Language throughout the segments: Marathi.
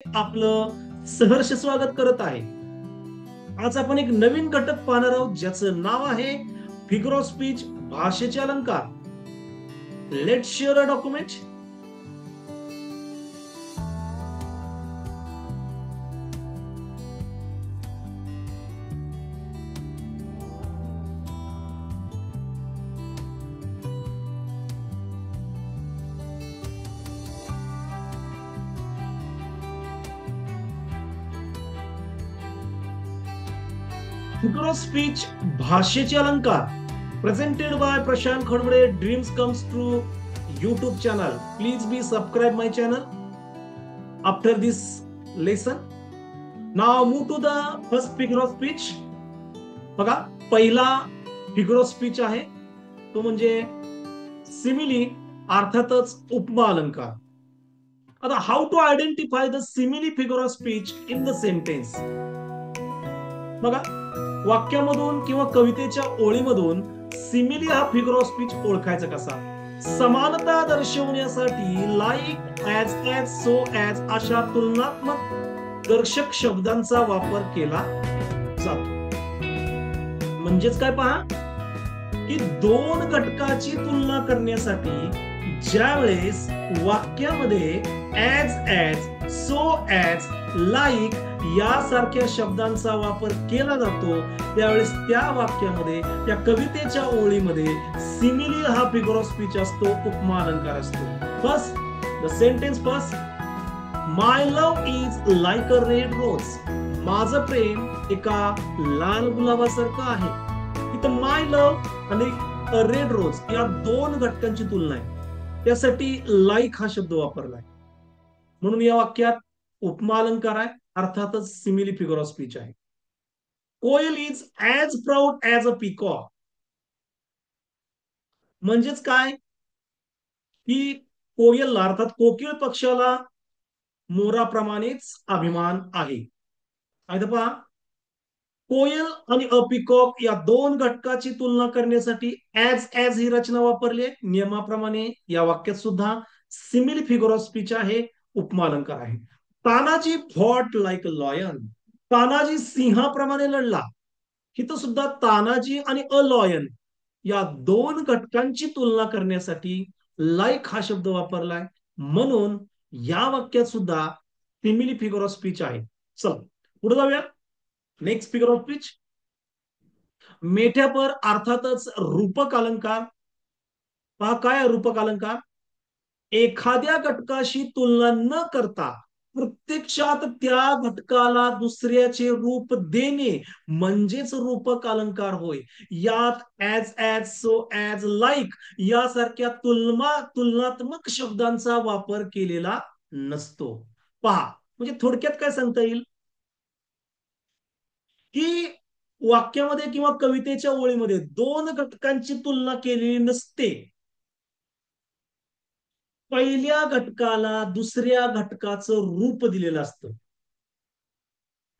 आपलं सहर्ष स्वागत करत आहे. आज आपण एक नवीन घटक पाहणार आहोत ज्याचं नाव आहे फिगर ऑफ स्पीच भाषेचे अलंकार. Let's share a document. Figure of speech भाषेचे अलंकार presented by Prashant Khadbade, dreams comes true YouTube channel. Please be subscribe my channel after this lesson. Now move to the first figure of speech. बघा, पहिला फिगर ऑफ स्पीच आहे तो म्हणजे सिमिली, अर्थातच उपमा अलंकार. आता how to identify the simile figure of speech in the sentence. बघा, वाक्यामधून किंवा कवितेच्या ओळीमधून सिमिली हा फिगर ऑफ स्पीच ओळखायचा कसा. समानता दर्शवण्यासाठी like, as, as, so, as अशा तुलनात्मक दर्शक शब्दांचा वापर केला जातो. म्हणजेच काय पहा की दोन घटकाची तुलना करण्यासाठी ज्या वेळेस वाक्यामध्ये as, as, so, as, like यासारख्या शब्दांचा वापर केला जातो त्यावेळेस त्या वाक्यामध्ये, त्या कवितेच्या ओळीमध्ये सिमिली हा फिगर ऑफ स्पीच असतो, उपमा अलंकार असतो. First, the sentence first, my love is like a red rose. माझं प्रेम एका लाल गुलाबासारखं आहे. इथं माय लव्ह आणि रेड रोज या दोन घटकांची तुलना आहे, त्यासाठी लाईक हा शब्द वापरलाय. म्हणून या वाक्यात उपमा अलंकार आहे, अर्थातच सिमिली फिगर ऑफ स्पीच आहे. Koel is as proud as a peacock. म्हणजेच काय की कोयल अर्थात कोकिळ पक्षाला मोराप्रमाणेच अभिमान आहे. पहा, कोयल आणि अ पिकॉक या दोन घटकाची तुलना करण्यासाठी ऍज, ऍज ही रचना वापरली आहे. नियमाप्रमाणे या वाक्यात सुद्धा सिमिली फिगर ऑफ स्पीच आहे, उपमा अलंकार आहे. Tanaji fought like a lion. Tanaji सिंहाप्रमाणे लढला. इथं सुद्धा तानाजी आणि अ लॉयन या दोन घटकांची तुलना करण्यासाठी लाईक हा शब्द वापरलाय. म्हणून या वाक्यात सुद्धा सिमिली फिगर ऑफ स्पीच आहे. चल पुढे जाऊया. नेक्स्ट फिगर ऑफ स्पीच, मेठ्यापर अर्थातच रूपक अलंकार. पहा काय रूपक अलंकार, एखाद्या घटकाशी तुलना न करता प्रत्यक्षात त्या घटकाला दुसऱ्याचे रूप देणे म्हणजेच रूपक अलंकार होय. यात as, as, so, as, like यासारख्या तुलनात्मक शब्दांचा वापर केलेला नसतो. पहा, म्हणजे थोडक्यात काय सांगता येईल की वाक्यामध्ये किंवा कवितेच्या ओळीमध्ये दोन घटकांची तुलना केलेली नसते. पहिल्या घटकाला दुसऱ्या घटकाचं रूप दिलेलं असतं.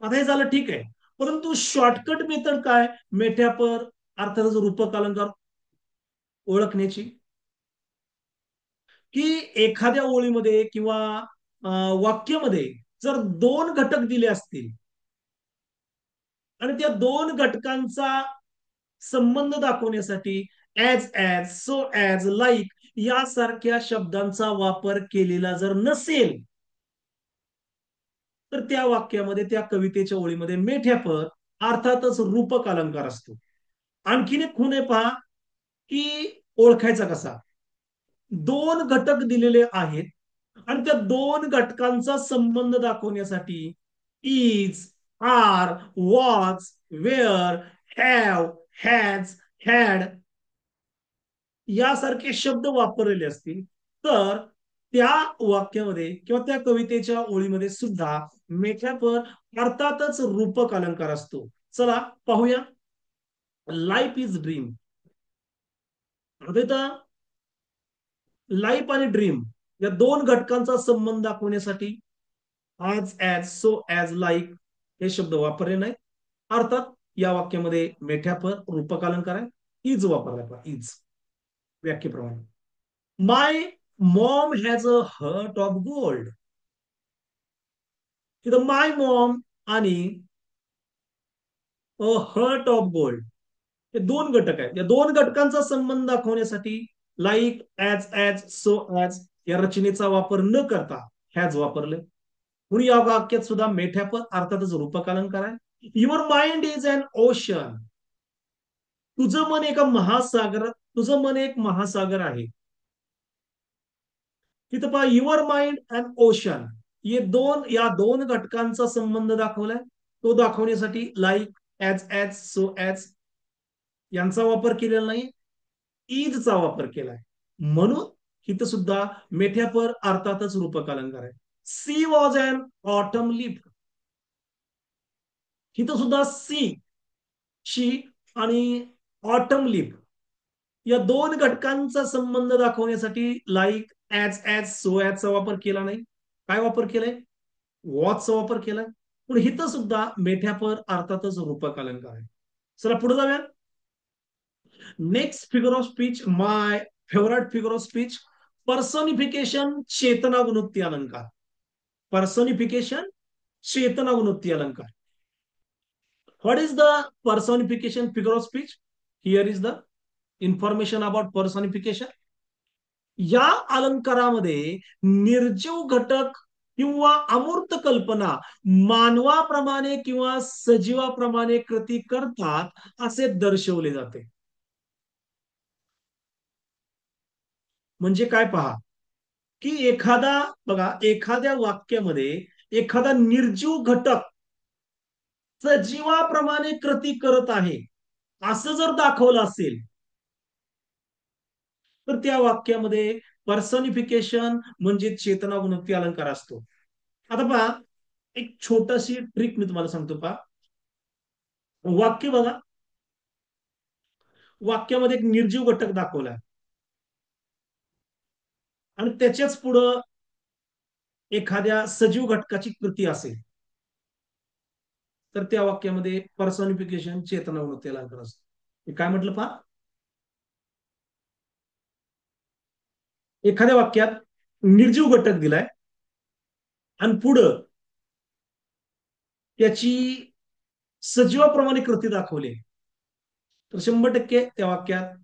आता हे झालं ठीक आहे, परंतु शॉर्टकट मेथड काय, मेठ्यापर अर्थातच रूपक अलंकार ओळखण्याची, की एखाद्या ओळीमध्ये किंवा वाक्यामध्ये जर दोन घटक दिले असतील आणि त्या दोन घटकांचा संबंध दाखवण्यासाठी as, as, so, as, like यासारख्या शब्दांचा वापर केलेला जर नसेल तर त्या वाक्यामध्ये, त्या कवितेच्या ओळीमध्ये मेठ्यापद अर्थातच रूपक अलंकार असतो. आणखीन एक खूण आहे पहा की ओळखायचा कसा. दोन घटक दिलेले आहेत आणि त्या दोन घटकांचा संबंध दाखवण्यासाठी is, are, was, were, have, has, had यासारखे शब्द वापरलेले असतील तर त्या वाक्यामध्ये किंवा त्या कवितेच्या ओळीमध्ये सुद्धा मेथ्यापर अर्थातच रूपक अलंकार असतो. चला पाहूया. Life is dream. आता लाईफ आणि ड्रीम या दोन घटकांचा संबंध दाखवण्यासाठी आज, ऍज, सो, ऍज, लाईक हे शब्द वापरले नाही. अर्थात या वाक्यामध्ये मेठ्यापर रूपक अलंकार आहे. इज वापरला, इज व्याख्येप्रमाणे. My mom has a heart of gold. तिथं माय मॉम आणि अ हर्ट ऑफ गोल्ड हे दोन घटक आहेत. या दोन घटकांचा संबंध दाखवण्यासाठी लाईक, ऍज, सो ऍज या रचनेचा वापर न करता हॅज वापरले. म्हणून या वाक्यात सुद्धा मेठ्यापद अर्थातच रूपकालंकार आहे. Your mind is an ocean. तुझं मन एका महासागरात, तुझं मन एक महासागर आहे. तिथं पहा युअर माइंड अँड ओशन या दोन घटकांचा संबंध दाखवलाय. तो दाखवण्यासाठी लाईक, ऍज, सो ऍज यांचा वापर केलेला नाही, इजचा वापर केलाय. म्हणून इथं सुद्धा मेठ्यापर अर्थातच रूपक अलंकार आहे. She was an autumn leaf. इथं सुद्धा शी आणि ऑटम लीफ या दोन घटकांचा संबंध दाखवण्यासाठी लाईक, ऍज, सो ऍजचा वापर केला नाही. काय वापर केलाय? वॉचचा वापर केलाय. पण इथं सुद्धा मेठ्यापर अर्थातच रूपक अलंकार आहे. चला पुढे जाऊया. Next figure of speech, my favourite figure of speech, personification चेतना गुणोत्ती अलंकार. पर्सोनिफिकेशन चेतना गुणोत्ती अलंकार. What is the personification figure of speech? Here is the information about personification. या अलंकारामध्ये निर्जीव घटक किंवा अमूर्त कल्पना मानवाप्रमाणे किंवा सजीवाप्रमाणे कृती करतात असे दर्शवले जाते. म्हणजे काय पहा, की बघा एखाद्या वाक्यामध्ये एखादा निर्जीव घटक सजीवाप्रमाणे कृती करत आहे असं जर दाखवलं असेल तर त्या वाक्यामध्ये पर्सनिफिकेशन म्हणजे चेतना गुणोक्ती अलंकार असतो. आता पहा, एक छोटीशी ट्रिक मी तुम्हाला सांगतो पहा. वाक्य बघा, वाक्यामध्ये एक निर्जीव घटक दाखवला आणि त्याच्याच पुढं एखाद्या सजीव घटकाची कृती असेल तर त्या वाक्यामध्ये पर्सनिफिकेशन चेतना गुणोक्ती अलंकार असतो. हे काय म्हटलं पहा, एखाद्या वाक्यात निर्जीव घटक दिलाय आणि पुढं त्याची सजीवाप्रमाणे कृती दाखवली तर 100% त्या वाक्यात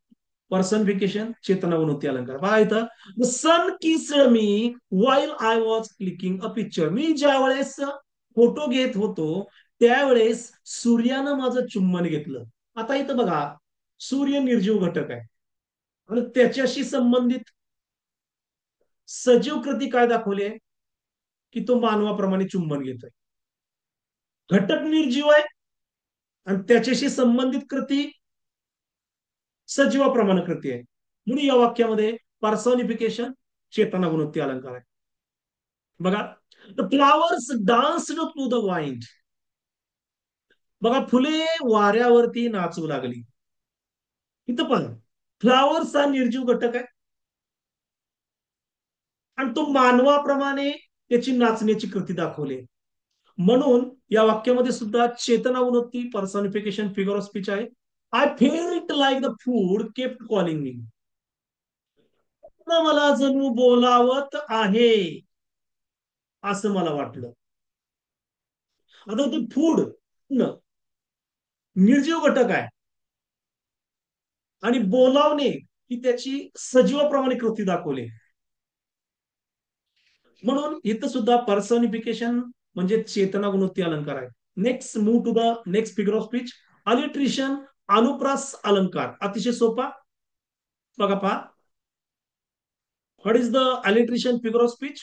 पर्सनिफिकेशन चेतना गुणोक्ती अलंकार. पहा इथं, the sun kissed me while I was clicking a picture. मी ज्या वेळेस फोटो घेत होतो त्यावेळेस सूर्यानं माझं चुंबन घेतलं. आता इथं बघा, सूर्य निर्जीव घटक आहे आणि त्याच्याशी संबंधित सजीव कृती काय दाखवली आहे, की तो मानवाप्रमाणे चुंबन घेतोय. घटक निर्जीव आहे आणि त्याच्याशी संबंधित कृती सजीवाप्रमाणे कृती आहे. म्हणून या वाक्यामध्ये पर्सॉनिफिकेशन चेतना गुणोक्ती अलंकार आहे. बघा, the flowers danced to the wind. बघा, फुले वाऱ्यावरती नाचू लागली. इथं पण फ्लावर्स हा निर्जीव घटक आहे आणि तो मानवाप्रमाणे त्याची नाचण्याची कृती दाखवली. म्हणून या वाक्यामध्ये सुद्धा चेतना गुणोक्ती पर्सॉनिफिकेशन फिगर ऑफ स्पीच आहे. I felt like the food kept calling me. मला जणू बोलावत आहे असं मला वाटलं. आता ते फूड निर्जीव घटक आहे आणि बोलावणे ही त्याची सजीवाप्रमाणे कृती दाखवली. म्हणून इथं सुद्धा पर्सनिफिकेशन म्हणजे चेतना गुणोक्ती अलंकार आहे. Next move to the next figure of speech, alliteration अनुप्रास अलंकार. अतिशय सोपा. बघा पहा, what is the alliteration figure of speech?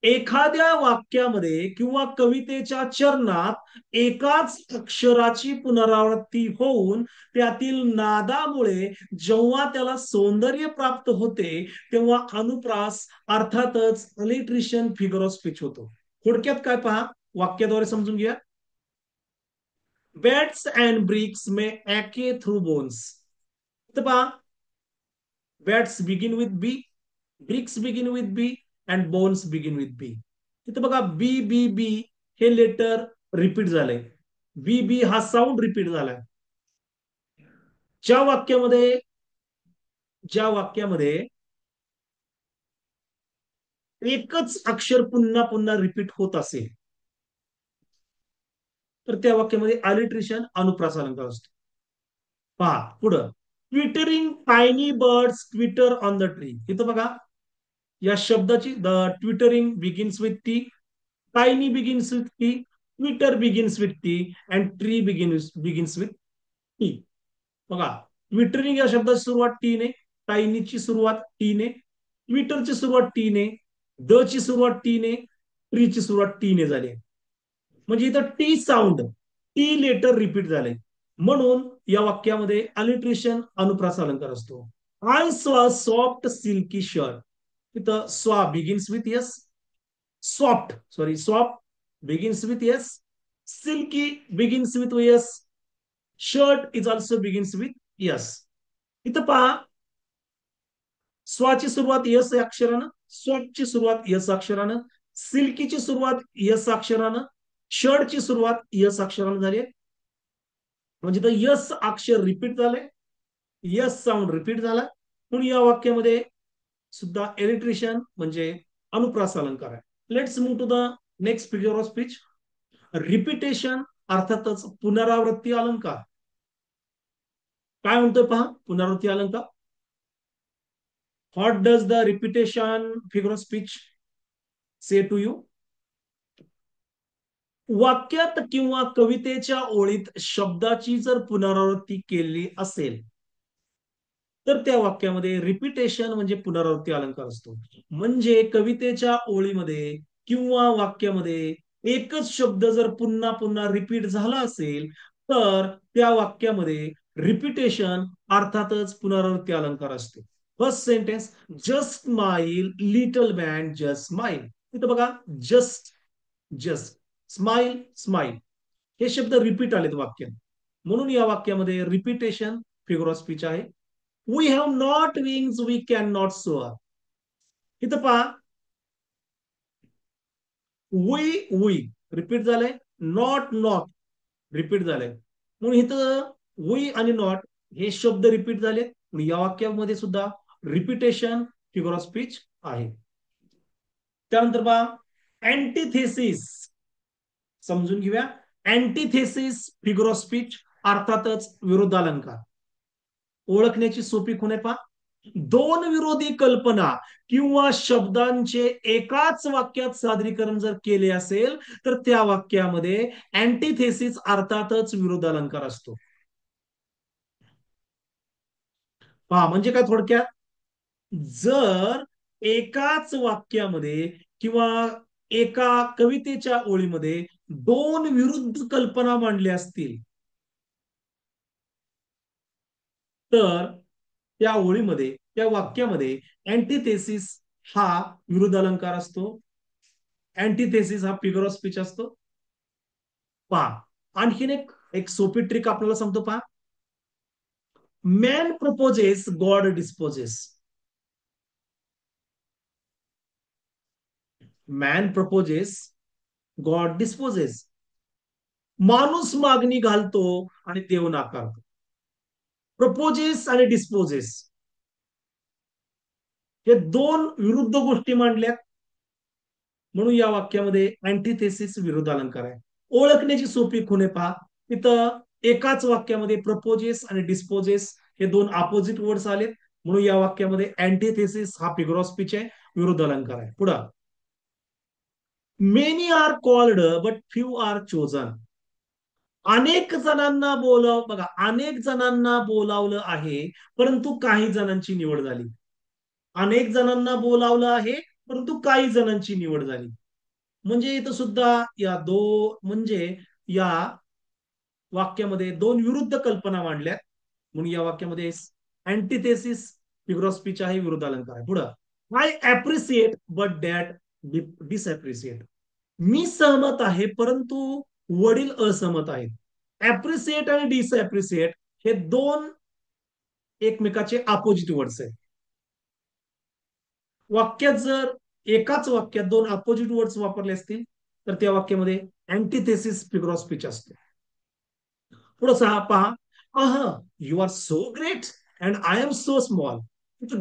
एखाद्या वाक्यामध्ये किंवा कवितेच्या चरणात एकाच अक्षराची पुनरावृत्ती होऊन त्यातील नादामुळे जेव्हा त्याला सौंदर्य प्राप्त होते तेव्हा अनुप्रास अर्थातच अलिट्रिशन फिगर ऑफ स्पीच होतो. थोडक्यात काय पहा, वाक्याद्वारे समजून घ्या. Bats and bricks may ache through bones. पहा, bats begin with B, bricks begin with B and bones begin with B. तिथे बघा, बी बी बी हे लेटर रिपीट झालंय. बी बी हा साऊंड रिपीट झालाय. ज्या वाक्यामध्ये ज्या वाक्यामध्ये एकच अक्षर पुन्हा पुन्हा रिपीट होत असेल तर त्या वाक्यामध्ये अलिट्रेशन अनुप्रास अलंकार असतो. पहा पुढं, twittering tiny birds Twitter on the tree. इथं बघा, या शब्दाची the twittering begins with T, tiny begins with T, Twitter begins with T, and tree begins with T. बघा, ट्विटरिंग या शब्दाची सुरुवात टी ने, टायनीची सुरुवात टी ने, ट्विटरची सुरुवात टी ने, द ची सुरुवात टी ने, ट्रीची सुरुवात टी ने झाली. म्हणजे इथं T sound, T letter repeat झाले, म्हणून या वाक्यामध्ये अलिट्रेशन अनुप्रास अलंकार असतो. आय स्वा सॉफ्ट सिल्की शर्ट. इथं स्वा begins with S, soft begins with yes, silky begins with yes, shirt is also begins with yes. इथं पहा, स्वाची सुरुवात यस अक्षरानं, सॉफ्टची सुरुवात यस अक्षरानं, सिल्कीची सुरुवात यस अक्षरानं, शर्टची सुरुवात यस अक्षरानं झाली. म्हणजे तर यस अक्षर रिपीट झाले, यस साऊंड रिपीट झाला, म्हणून या वाक्यामध्ये सुद्धा एलिट्रेशन म्हणजे अनुप्रास अलंकार आहे. Let's move to the next figure of speech. Repetition अर्थातच पुनरावृत्ती अलंकार. काय म्हणतोय पहा पुनरावृत्ती अलंकार. What does the repetition figure of speech say to you. वाक्यात किंवा कवितेच्या ओळीत शब्दाची जर पुनरावृत्ती केली असेल तर त्या वाक्यामध्ये रिपिटेशन म्हणजे पुनरावृत्ती अलंकार असतो. म्हणजे कवितेच्या ओळीमध्ये किंवा वाक्यामध्ये एकच शब्द जर पुन्हा पुन्हा रिपीट झाला असेल तर त्या वाक्यामध्ये रिपिटेशन अर्थातच पुनरावृत्ती अलंकार असतो. First sentence, just smile little man just smile. इथं बघा, जस्ट, जस्ट, स्माईल, स्माईल हे शब्द रिपीट आलेत वाक्यात, म्हणून या वाक्यामध्ये रिपिटेशन फिगर ऑफ स्पीच आहे. We have not wings we can not soar. इथं पहा, वी रिपीट झालंय, नॉट नॉट रिपीट झालंय, म्हणून इथं वी आणि नॉट हे शब्द रिपीट झाले, या वाक्यामध्ये सुद्धा रिपिटेशन फिगर ऑफ स्पीच आहे. त्यानंतर पहा, अँटिथेसिस समजून घेऊया. अँटिथेसिस फिगर ऑफ स्पीच अर्थातच विरोधालंकार. ओळखण्याची सोपी खूण आहे पहा. दोन विरोधी कल्पना किंवा शब्दांचे एकाच वाक्यात सादरीकरण जर केले असेल तर त्या वाक्यामध्ये अँटिथेसिस अर्थातच विरोधालंकार असतो. पहा म्हणजे काय थोडक्यात, जर एकाच वाक्यामध्ये किंवा एका कवितेच्या ओळीमध्ये दोन विरुद्ध कल्पना मांडल्या असतील तर त्या ओळीमध्ये त्या वाक्यामध्ये अँटिथेसिस हा विरुद्ध अलंकार असतो. अँटिथेसिस हा फिगर ऑफ स्पीच असतो. पहा, आणखीन एक एक सोपी ट्रिक आपल्याला सांगतो पहा. Man proposes God disposes. Man proposes God disposes. माणूस मागणी घालतो आणि देव नाकारतो. प्रपोजेस आणि डिस्पोजेस हे दोन विरुद्ध गोष्टी मांडल्यात, म्हणून या वाक्यामध्ये अँटिथेसिस विरुद्ध अलंकार आहे. ओळखण्याची सोपी खुणे पहा. तिथं एकाच वाक्यामध्ये प्रपोजेस आणि डिस्पोजेस हे दोन अपोजिट वर्ड्स आलेत, म्हणून या वाक्यामध्ये अँटिथेसिस हा फिगर ऑफ स्पीच आहे, विरुद्ध अलंकार आहे. पुढं, many are called but few are chosen. अनेक जणांना बोलाव बघा, अनेक जणांना बोलावलं आहे परंतु काही जणांची निवड झाली. अनेक जणांना बोलावलं आहे परंतु काही जणांची निवड झाली. म्हणजे इथं सुद्धा या म्हणजे या वाक्यामध्ये दोन विरुद्ध कल्पना मांडल्यात, म्हणून या वाक्यामध्ये अँटिथेसिस फिगर ऑफ स्पीच आहे, विरुद्ध अलंकार आहे. पुढं, आय अप्रिसिएट बट डॅट डिसअप्रिसिएट. मी सहमत आहे परंतु वडील असहमत आहेत. अप्रिसिएट आणि डिसअप्रिसिएट हे दोन एकमेकाचे अपोजिट वर्ड्स आहेत. वाक्यात जर एकाच वाक्यात दोन अपोजिट वर्ड्स वापरले असतील तर त्या वाक्यामध्ये अँटिथेसिस फिगर ऑफ स्पीच असतो. पुढे सहा पहा, अह you are so great and I am so small.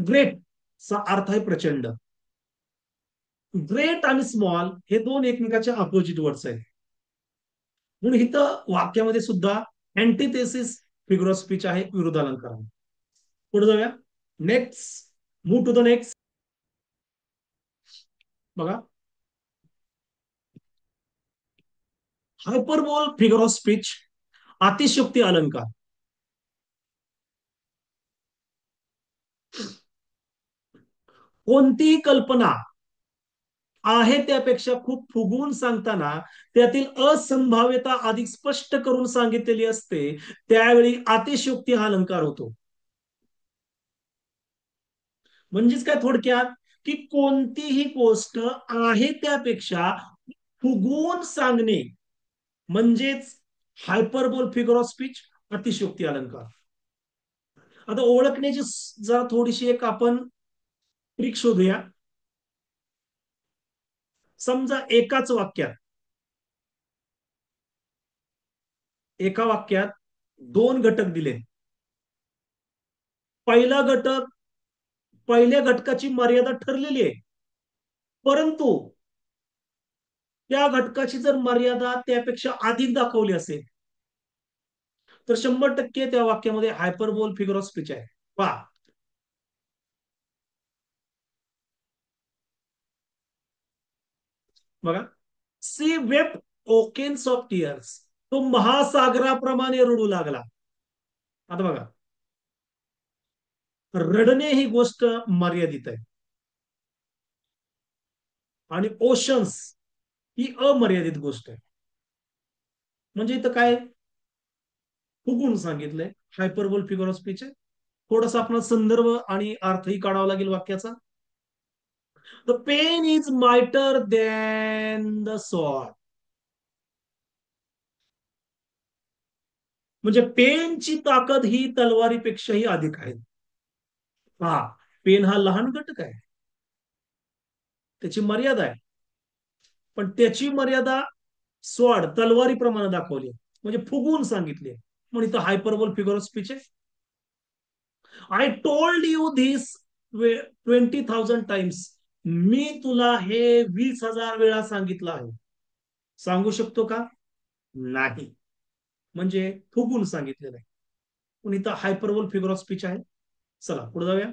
Great चा अर्थ आहे प्रचंड. ग्रेट आणि स्मॉल हे दोन एकमेकाच्या अपोजिट वर्ड्स आहेत. म्हणून इथं वाक्यामध्ये सुद्धा अँटिथेसिस फिगर ऑफ स्पीच आहे, विरोधालंकार. पुढे जाऊया. Next, move to the next. बघा, हायपरबोल फिगर ऑफ स्पीच, अतिशयोक्ती अलंकार. कोणतीही कल्पना आहे त्यापेक्षा खूप फुगवून सांगताना त्यातील असंभाव्यता अधिक स्पष्ट करून सांगितलेली असते, त्यावेळी अतिशयोक्ती हा अलंकार होतो. म्हणजेच काय थोडक्यात, की कोणतीही गोष्ट आहे त्यापेक्षा फुगवून सांगणे म्हणजेच हायपरबोल फिगर ऑफ स्पीच, अतिशयोक्ती अलंकार. आता ओळखण्याची जरा थोडीशी एक आपण ट्रिक शोधूया. समजा एका वाक्यात दोन घटक दिले. पहिला घटक, पहिल्या घटकाची मर्यादा ठरलेली आहे, परंतु त्या घटकाची जर मर्यादा त्यापेक्षा अधिक दाखवली असेल, तर 100% त्या वाक्यामध्ये हायपरबोल फिगर ऑफ स्पीच आहे. पहा बघा, सी वेप्ट ओकेन्स ऑफ टीयर्स, तो महासागराप्रमाणे रडू लागला. आता बघा, रडणे ही गोष्ट मर्यादित आहे आणि ओशन्स ही अमर्यादित गोष्ट आहे. म्हणजे इथं काय फुगून सांगितलंय, हायपरबोल फिगर ऑफ स्पीच आहे. थोडासा आपला संदर्भ आणि अर्थही काढावा लागेल वाक्याचा. The pen is mightier than the sword. म्हणजे पेनची ताकद ही तलवारीपेक्षाही अधिक आहे. पहा, पेन हा लहान घटक आहे, त्याची मर्यादा आहे, पण त्याची मर्यादा स्वॉर्ड तलवारीप्रमाणे दाखवली, म्हणजे फुगवून सांगितले. म्हणून इथं हायपरबोल फिगर ऑफ स्पीच आहे. I told you this 20,000 times. मी तुला हे 20,000 वेळा सांगितलं आहे. सांगू शकतो का? नाही. म्हणजे फुगून सांगितलेलं आहे. पण इथं हायपरबोल फिगर ऑफ स्पीच आहे. चला पुढे जाऊया.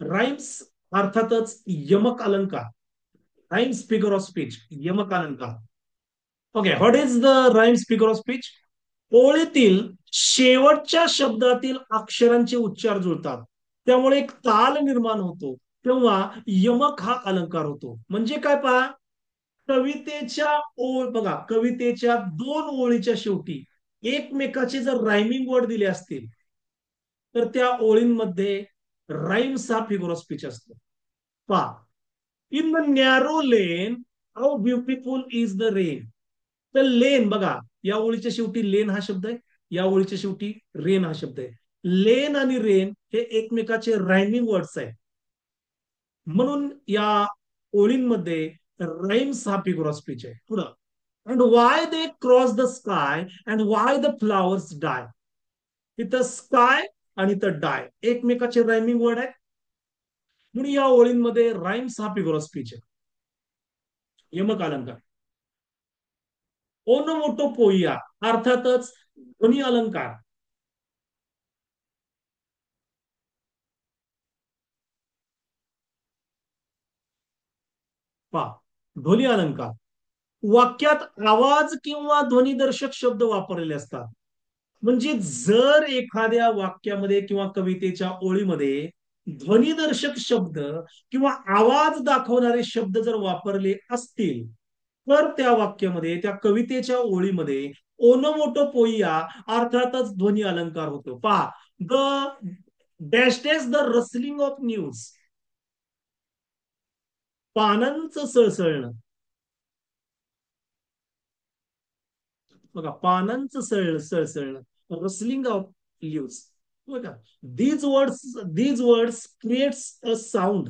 राईम्स, अर्थातच यमक अलंकार. राईम्स फिगर ऑफ स्पीच, यमक अलंकार. Okay, what is the rhymes figure of speech? ओळीतील शेवटच्या शब्दातील अक्षरांचे उच्चार जुळतात, त्यामुळे एक ताल निर्माण होतो, तेव्हा यमक हा अलंकार होतो. म्हणजे काय पहा, कवितेच्या ओळ बघा, कवितेच्या दोन ओळीच्या शेवटी एकमेकाचे जर रायमिंग वर्ड दिले असतील, तर त्या ओळींमध्ये राईम्स हा फिगर ऑफ स्पीच असतो. पहा, in the narrow lane how beautiful is the rain. तर लेन बघा, या ओळीच्या शेवटी लेन हा शब्द आहे, या ओळीच्या शेवटी रेन हा शब्द आहे. लेन आणि रेन हे एकमेकाचे रायमिंग वर्ड्स आहेत. म्हणून या ओळींमध्ये राईम्स हा फिगर ऑफ स्पीच आहे. पुढं, and why they cross the sky and why the flowers die. इथं स्काय आणि इथं डाय एकमेकाचे रायमिंग वर्ड आहेत. म्हणून या ओळींमध्ये राईम्स हा फिगर ऑफ स्पीच आहे, यमक अलंकार. ओनोमोटोपोइया, अर्थातच ध्वनी अलंकार. पहा, ध्वनी अलंकार वाक्यात आवाज किंवा ध्वनिदर्शक शब्द वापरलेले असतात. म्हणजे जर एखाद्या वाक्यामध्ये किंवा कवितेच्या ओळीमध्ये ध्वनिदर्शक शब्द किंवा आवाज दाखवणारे शब्द जर वापरले असतील, तर त्या वाक्यामध्ये, त्या कवितेच्या ओळीमध्ये ओनोमोटोपोइया अर्थातच ध्वनी अलंकार होतो. पहा, the dash dash the rustling of news, पानांचं सळसळणं. बघा, पानांचं सळसळणं, रसलिंग ऑफ लीव्स. बघा, these words creates a sound.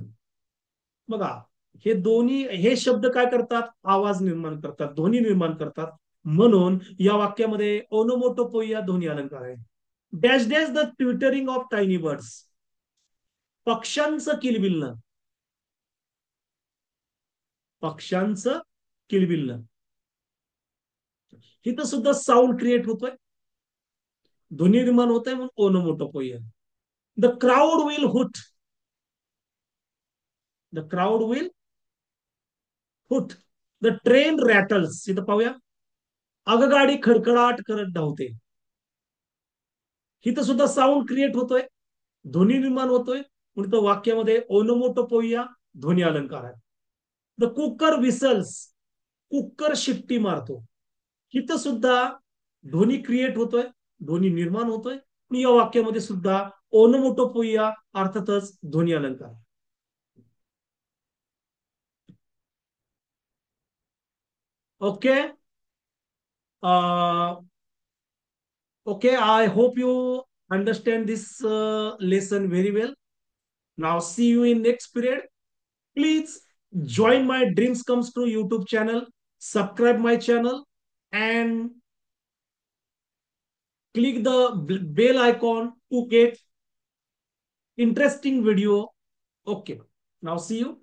बघा, हे दोन्ही हे शब्द काय करतात? आवाज निर्माण करतात, ध्वनी निर्माण करतात. म्हणून या वाक्यामध्ये ओनोमोटोपोइया ध्वनी अलंकार आहे. Dash dash the twittering of tiny birds, पक्ष्यांचं किलबिलणं, पक्ष्यांचं किलबिलनं. इथं सुद्धा साऊंड क्रिएट होतोय, ध्वनी निर्माण होतोय म्हणून onomatopoeia. The crowd will hoot. The crowd will hoot. The train rattles. इथं पाहूया. आगगाडी खडखडाट करत धावते. इथं सुद्धा साऊंड क्रिएट होतोय, ध्वनी निर्माण होतोय म्हणून तो वाक्यामध्ये ओनोमोटोपोइया ध्वनी अलंकार आहे. The cooker whistles. कुकर शिट्टी मारतो. इथं सुद्धा ध्वनी क्रिएट होतोय, ध्वनी निर्माण होतोय. आणि या वाक्यामध्ये सुद्धा ओनोमोटोपोइया अर्थातच ध्वनी अलंकार. Okay. Okay, I hope you understand this lesson very well. Now, see you in next period. Please join my Dreams Comes True YouTube channel, subscribe my channel, and click the bell icon to get interesting video. Okay, now see you.